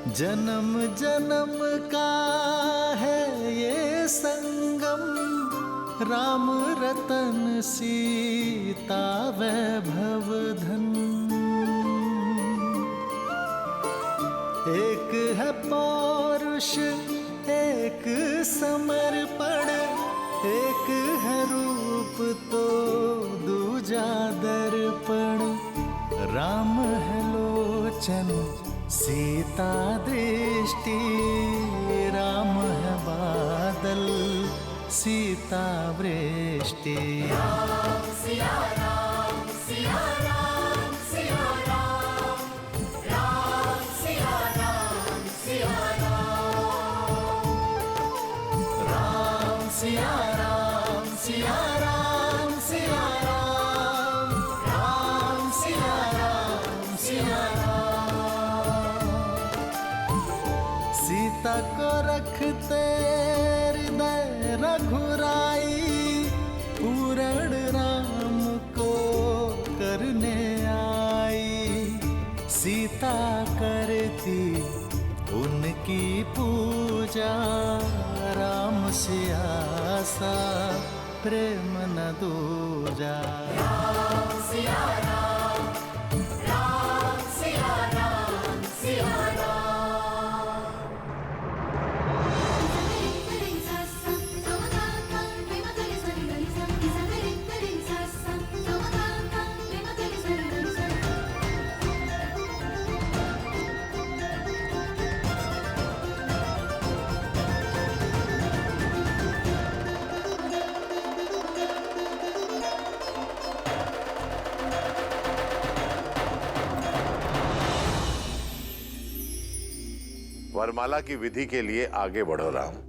जन्म जन्म का है ये संगम, राम रतन सीता वैभव धन। एक है पौरुष एक समर्पण, एक है रूप तो दूजा दर्पण। राम है लोचन सीता दृष्टि, राम है बादल सीता वृष्टि। राम सिया राम सिया राम सिया राम, राम सिया राम सिया राम, राम सिया राम सिया राम सिया राम, राम सिया राम सिया राम। सीता को रखते हृदय रघुराई, पूरण राम को करने आई। सीता करती उनकी पूजा, राम से आसा प्रेम न दूजा। राम सिया राम, राम सिया राम सिया राम। वरमाला की विधि के लिए आगे बढ़ो राम।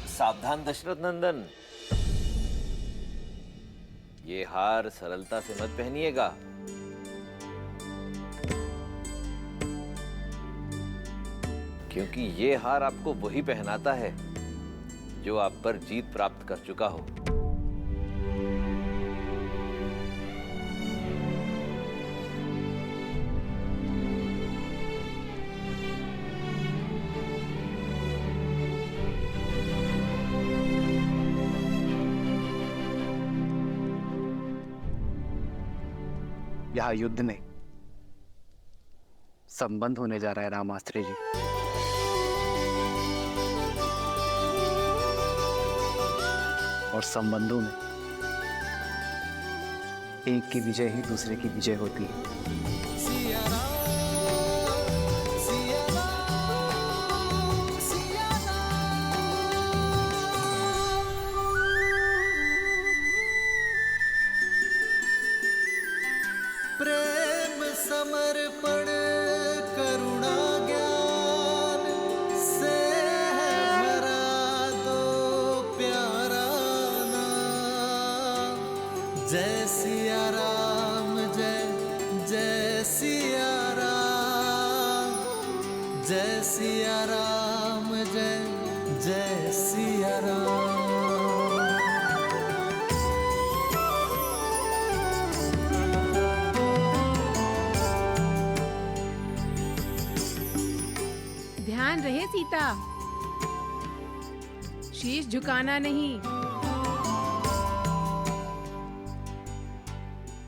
सावधान दशरथ नंदन, ये हार सरलता से मत पहनिएगा। क्योंकि ये हार आपको वही पहनाता है जो आप पर जीत प्राप्त कर चुका हो। यहाँ युद्ध नहीं, संबंध होने जा रहा है रामास्त्री जी। और संबंधों में एक की विजय ही दूसरे की विजय होती है। प्रेम समर्पण करुणा ज्ञान से है भरा दो प्यारा नाम। जय सिया राम जय जय सिया राम, जय सिया राम जय जय सिया राम। ध्यान रहे सीता, शीश झुकाना नहीं।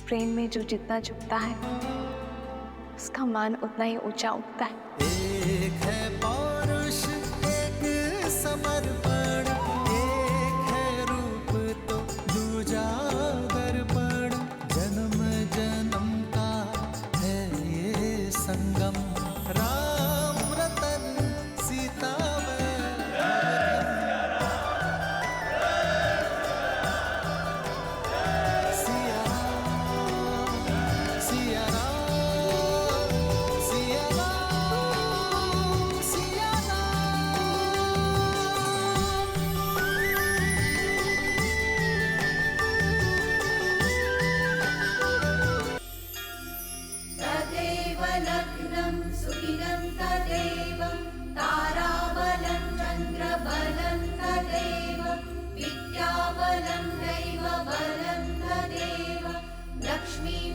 प्रेम में जो जितना झुकता है उसका मान उतना ही ऊंचा उठता है। एक है पौरुष एक समर्पण, एक है रूप तो दूजा दर्पण। जन्म जन्म का है ये संगम, राम रतन सीता सिया राम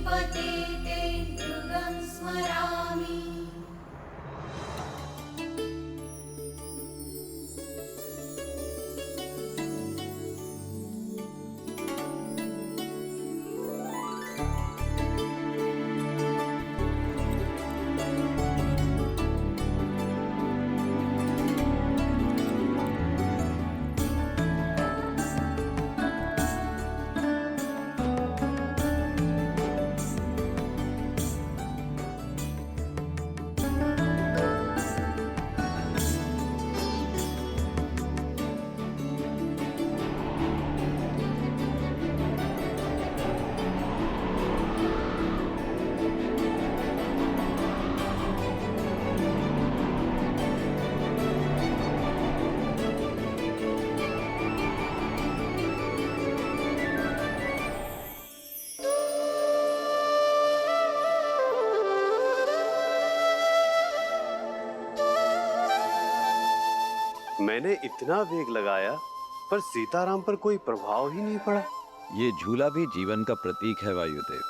श्रीपते ते दुर्गं स्मरामि। मैंने इतना वेग लगाया पर सीताराम पर कोई प्रभाव ही नहीं पड़ा। ये झूला भी जीवन का प्रतीक है वायुदेव।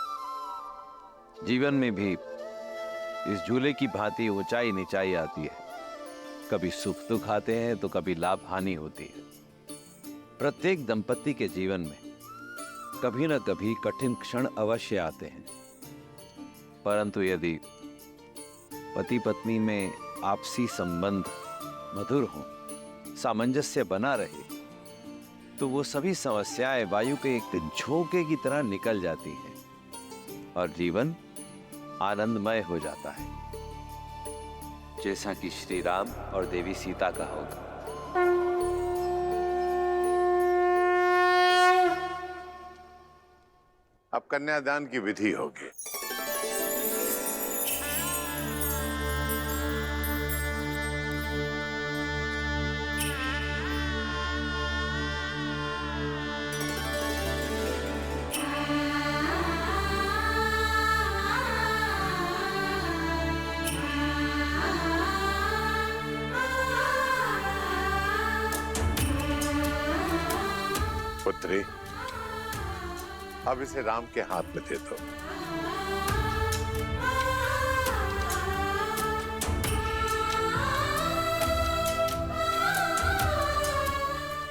जीवन में भी इस झूले की भांति ऊंचाई नीचाई आती है। कभी सुख दुख आते हैं तो कभी लाभ हानि होती है। प्रत्येक दंपति के जीवन में कभी न कभी कठिन क्षण अवश्य आते हैं, परंतु यदि पति पत्नी में आपसी संबंध मधुर हो, सामंजस्य बना रहे, तो वो सभी समस्याएं वायु के एक झोंके की तरह निकल जाती हैं और जीवन आनंदमय हो जाता है, जैसा कि श्री राम और देवी सीता का होगा। अब कन्यादान की विधि होगी। पुत्री, अब इसे राम के हाथ में दे दो।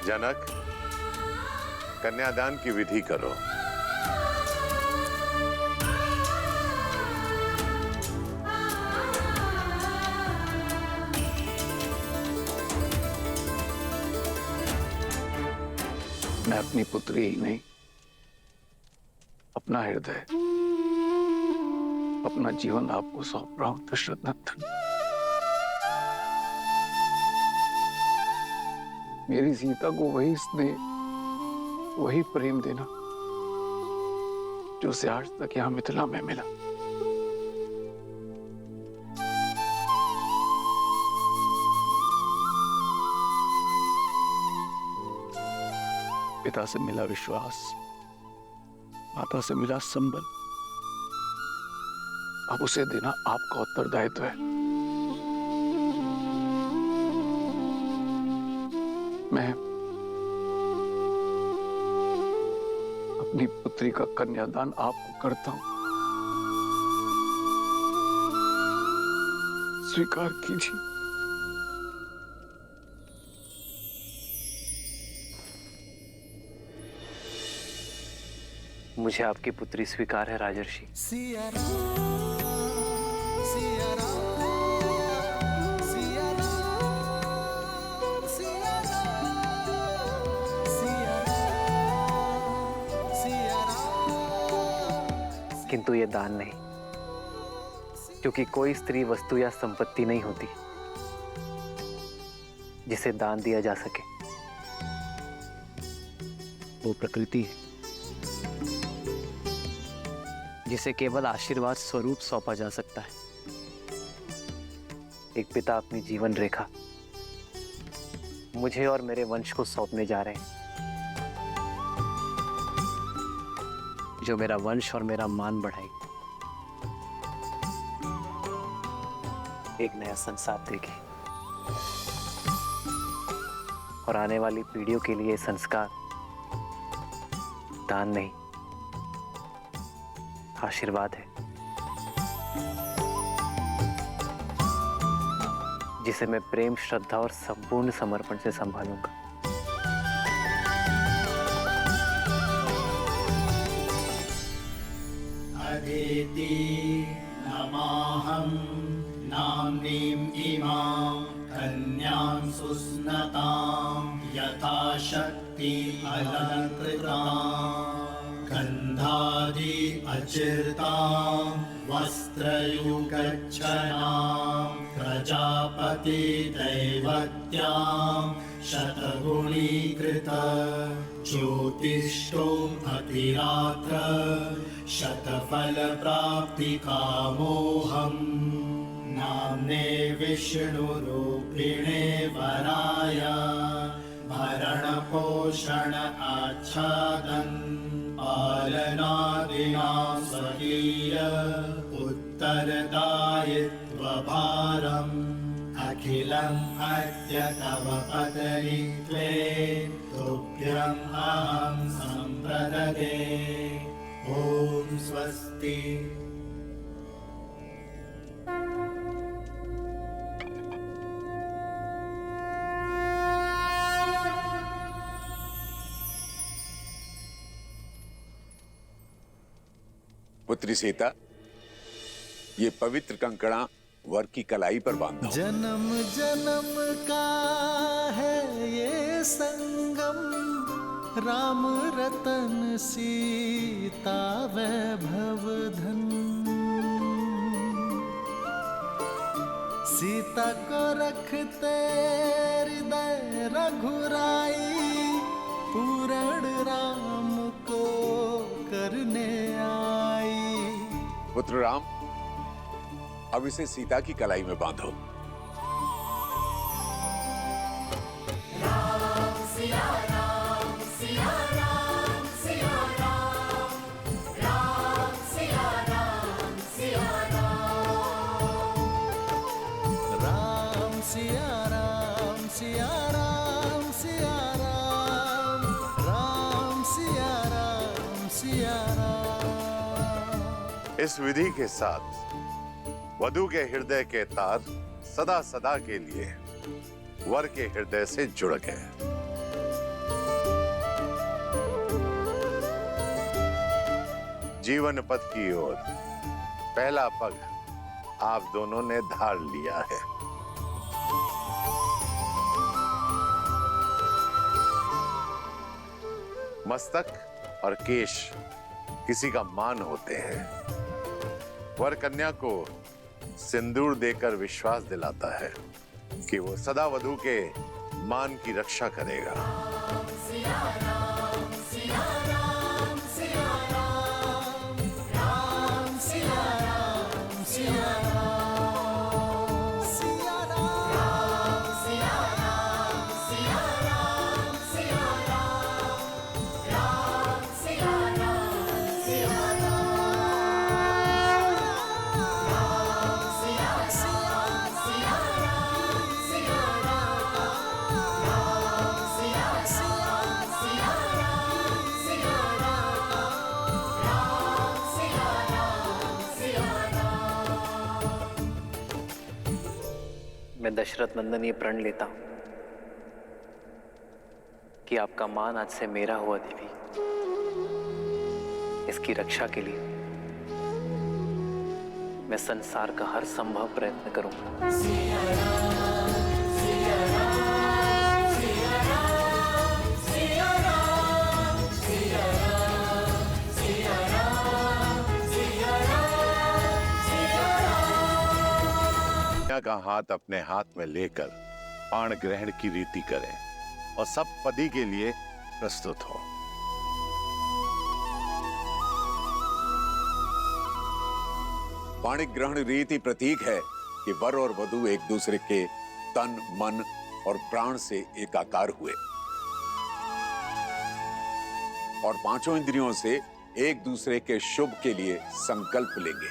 जनक, कन्यादान की विधि करो। मैं अपनी पुत्री ही नहीं, अपना हृदय, अपना जीवन आपको सौंप रहा हूं दशरथ नंदन। मेरी सीता को वही स्नेह, वही प्रेम देना जो उसे आज तक यहां मिथिला में मिला। पिता से मिला विश्वास, माता से मिला संबल, अब उसे देना आपका उत्तरदायित्व है। मैं अपनी पुत्री का कन्यादान आपको करता हूं, स्वीकार कीजिए। मुझे आपकी पुत्री स्वीकार है राजर्षि। सिया राम, सिया राम, सिया राम, सिया राम, सिया राम, सिया राम। किंतु ये दान नहीं, क्योंकि कोई स्त्री वस्तु या संपत्ति नहीं होती जिसे दान दिया जा सके। वो प्रकृति है जिसे केवल आशीर्वाद स्वरूप सौंपा जा सकता है। एक पिता अपनी जीवन रेखा मुझे और मेरे वंश को सौंपने जा रहे हैं, जो मेरा वंश और मेरा मान बढ़ाएगी, एक नया संसार देगी और आने वाली पीढ़ियों के लिए संस्कार दान नहीं, आशीर्वाद है जिसे मैं प्रेम, श्रद्धा और संपूर्ण समर्पण से संभालूंगा। अदिति नमाहं नाम्नीं इमां कन्यां सुस्नतां यथा शक्ति अलङ्कृतां गन्धादि अचिर्तां वस्त्रयुगच्छनां प्रजापति दैवत्यां शतगुणीकृत ज्योतिष्ठोम् अतिरात्र शतफल प्राप्ति कामोऽहम् नाम्ने विष्णुरूपिणे वराय भरण पोषण आच्छादन् पालनादिना स्वकीय उत्तरदायित्वभारम् अखिलम् अद्य तव पदनि त्वे तुभ्यम् अहं सम्प्रददे। ॐ स्वस्ति। पुत्री सीता, ये पवित्र कंकड़ा वर की कलाई पर बांधो। जन्म जन्म का है ये संगम, राम रतन सीता वैभव धन। सीता को रखते हृदय रघुराई, पूर्ण राम को करने आई। पुत्र राम, अब इसे सीता की कलाई में बांधो। राम सिया राम सिया राम सिया राम, राम सिया राम सिया राम, राम सिया राम सिया राम सिया राम, राम सिया राम सिया राम। इस विधि के साथ वधू के हृदय के तार सदा सदा के लिए वर के हृदय से जुड़ गए। जीवन पथ की ओर पहला पग आप दोनों ने धार लिया है। मस्तक और केश किसी का मान होते हैं। वर कन्या को सिंदूर देकर विश्वास दिलाता है कि वो सदा वधू के मान की रक्षा करेगा। सिया राम सिया राम सिया राम, राम सिया राम सिया राम, सिया राम सिया राम सिया राम सिया राम, राम सिया राम सिया राम, राम सिया राम सिया राम सिया राम, राम सिया राम सिया राम सिया राम, राम सिया राम सिया राम। मैं दशरथ नंदन ये प्रण लेता हूं कि आपका मान आज से मेरा हुआ देवी। इसकी रक्षा के लिए मैं संसार का हर संभव प्रयत्न करूंगा। सिया राम सिया राम सिया राम सिया राम सिया राम सिया राम सिया राम सिया राम। कन्या का हाथ अपने हाथ में लेकर पाण ग्रहण की रीति करें और सब पदी के लिए प्रस्तुत हो। पाणिक ग्रहण रीति प्रतीक है कि वर और वधू एक दूसरे के तन, मन और प्राण से एकाकार हुए और पांचों इंद्रियों से एक दूसरे के शुभ के लिए संकल्प लेंगे।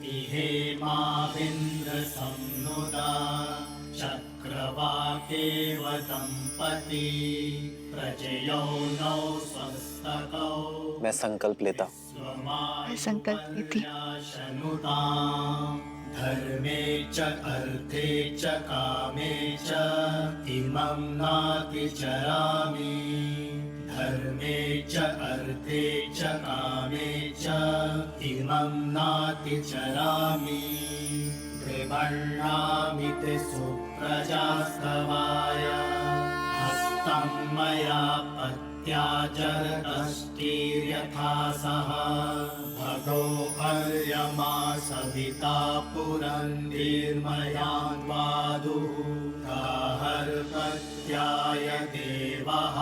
इहेमाविन्द्र संनुदा चक्रवाकेव दंपती प्रजयो नौ स्वस्तकौ। मैं संकल्प लेता। मैं संकल्प लेती। धर्मे च अर्थे च कामे च इमं नातिचरामि। धर्मे च अर्थे च कामे च इमं नातिचरामि। त्रिवर्णामि ते सुप्रजास्तवाय हस्तं मया पत्याजरकष्टिर्यथा सह भगो अर्यमा सविता पुरन्दीर्मयान्वादुः गाहर्पत्याय देवः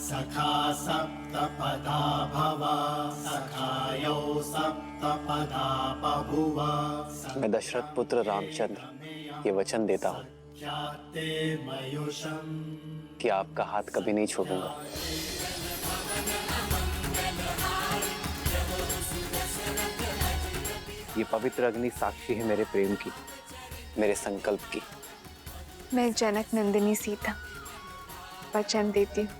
सखा सप्तपदा भव सखायो सप्तपदा बभुव। मैं दशरथ पुत्र रामचंद्र ये वचन देता हूँ कि आपका हाथ कभी नहीं छोड़ूंगा। ये पवित्र अग्नि साक्षी है मेरे प्रेम की, मेरे संकल्प की। मैं जनक नंदिनी सीता वचन देती हूँ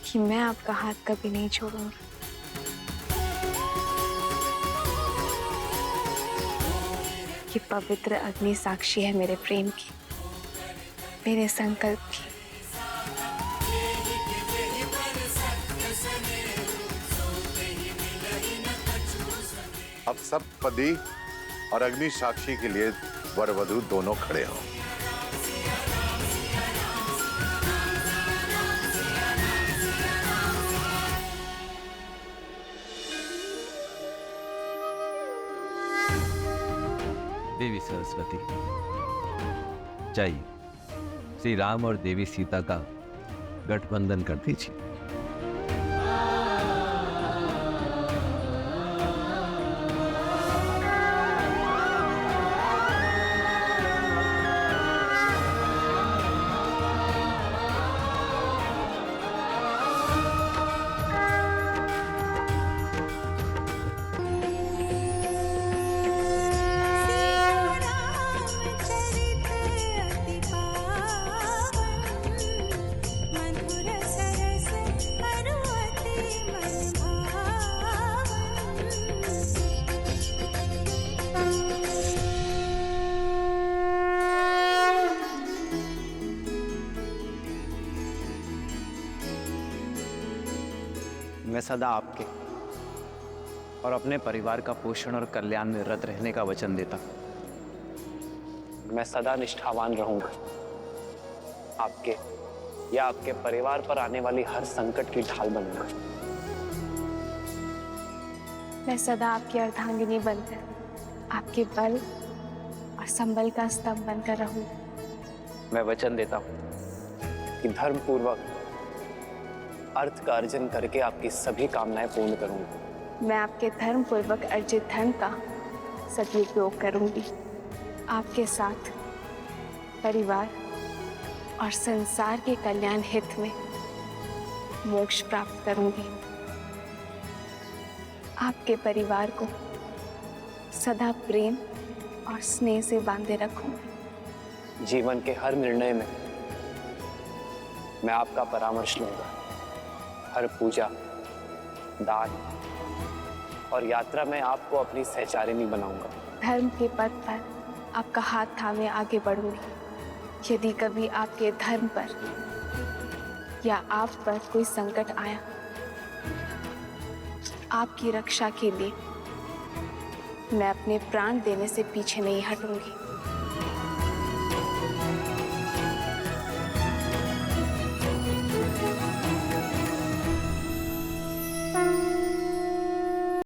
कि मैं आपका हाथ कभी नहीं छोड़ूंगी। ये पवित्र अग्नि साक्षी है मेरे प्रेम की, मेरे संकल्प की। अब सब पति और अग्नि साक्षी के लिए वर वधू दोनों खड़े हों। देवी सरस्वती, जाइए श्री राम और देवी सीता का गठबंधन कर दीजिए। मैं सदा आपके और अपने परिवार का पोषण और कल्याण में रत रहने का वचन देता। मैं सदा निष्ठावान रहूंगा, आपके या आपके परिवार पर आने वाली हर संकट की ढाल बनूंगा। मैं सदा आपकी अर्धांगिनी बनकर आपके बल और संबल का स्तंभ बनकर रहूं। मैं वचन देता हूँ कि धर्म पूर्वक अर्थ का अर्जन करके आपकी सभी कामनाएं पूर्ण करूंगा। मैं आपके धर्म पूर्वक अर्जित धन का सदुपयोग करूंगी। आपके साथ परिवार और संसार के कल्याण हित में मोक्ष प्राप्त करूंगी। आपके परिवार को सदा प्रेम और स्नेह से बांधे रखूंगी। जीवन के हर निर्णय में मैं आपका परामर्श लूंगा। हर पूजा, दान और यात्रा में आपको अपनी सहचारिणी बनाऊंगा। धर्म के पथ पर आपका हाथ थामे आगे बढ़ूंगी। यदि कभी आपके धर्म पर या आप पर कोई संकट आया, आपकी रक्षा के लिए मैं अपने प्राण देने से पीछे नहीं हटूंगी।